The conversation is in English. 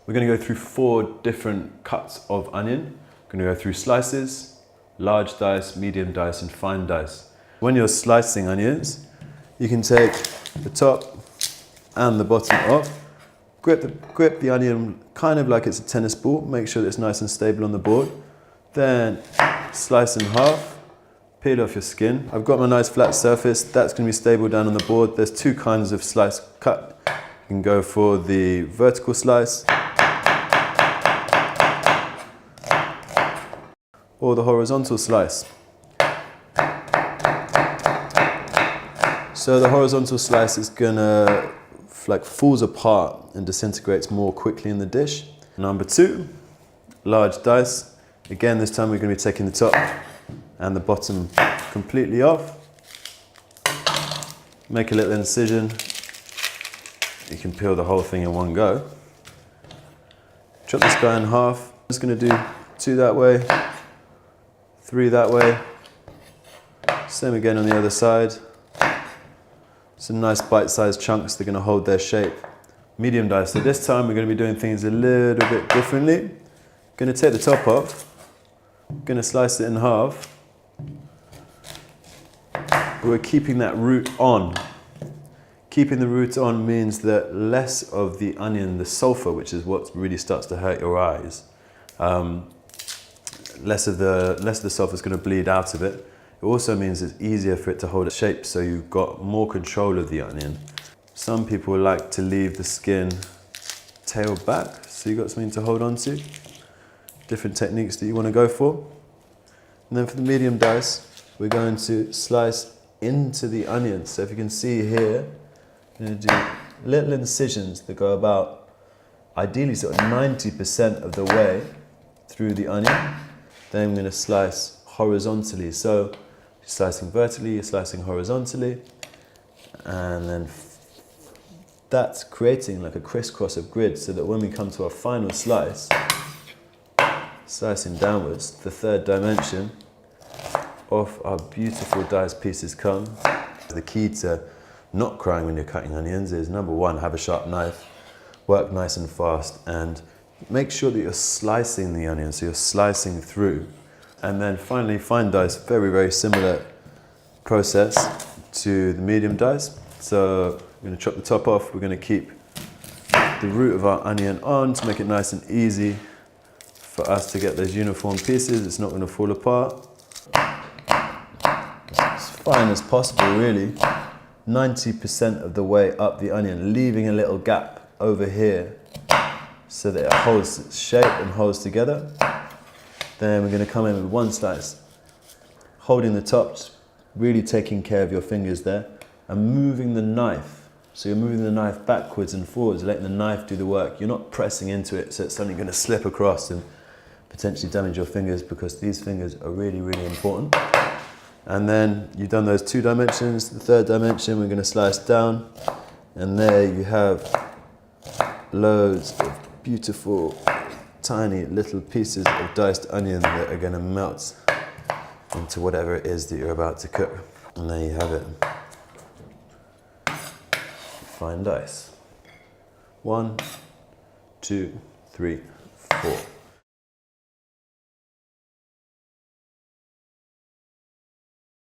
We're going to go through 4 different cuts of onion. We're going to go through slices, large dice, medium dice, and fine dice. When you're slicing onions, you can take the top and the bottom off, grip the onion kind of like it's a tennis ball, make sure that it's nice and stable on the board, then slice in half, peel off your skin. I've got my nice flat surface, that's going to be stable down on the board. There's 2 kinds of slice cut. You can go for the vertical slice or the horizontal slice. So the horizontal slice is gonna falls apart and disintegrates more quickly in the dish. Number 2, large dice. Again, this time we're gonna be taking the top and the bottom completely off. Make a little incision. You can peel the whole thing in one go. Chop this guy in half. I'm just gonna do 2 that way, 3 that way. Same again on the other side. Some nice bite-sized chunks, they're going to hold their shape. Medium dice, so this time we're going to be doing things a little bit differently. Going to take the top off, going to slice it in half. But we're keeping that root on. Keeping the root on means that less of the onion, the sulfur, which is what really starts to hurt your eyes, less of the sulfur is going to bleed out of it. It also means it's easier for it to hold its shape, so you've got more control of the onion. Some people like to leave the skin tailed back, so you've got something to hold on to. Different techniques that you want to go for. And then for the medium dice, we're going to slice into the onion. So if you can see here, I'm going to do little incisions that go about, ideally sort of 90% of the way through the onion. Then I'm going to slice horizontally. So you're slicing vertically, you're slicing horizontally, and then that's creating like a crisscross of grid, so that when we come to our final slice, slicing downwards, the 3rd dimension of our beautiful diced pieces come. The key to not crying when you're cutting onions is, number 1, have a sharp knife, work nice and fast, and make sure that you're slicing the onion, so you're slicing through. And then finally, fine dice, very, very similar process to the medium dice. So we're going to chop the top off. We're going to keep the root of our onion on to make it nice and easy for us to get those uniform pieces. It's not going to fall apart. As fine as possible, really. 90% of the way up the onion, leaving a little gap over here so that it holds its shape and holds together. Then we're going to come in with 1 slice, holding the top, really taking care of your fingers there, and moving the knife. So you're moving the knife backwards and forwards, letting the knife do the work. You're not pressing into it, so it's suddenly going to slip across and potentially damage your fingers, because these fingers are really, really important. And then you've done those 2 dimensions. The 3rd dimension, we're going to slice down, and there you have loads of beautiful tiny little pieces of diced onion that are going to melt into whatever it is that you're about to cook. And there you have it. Fine dice. 1, 2, 3, 4.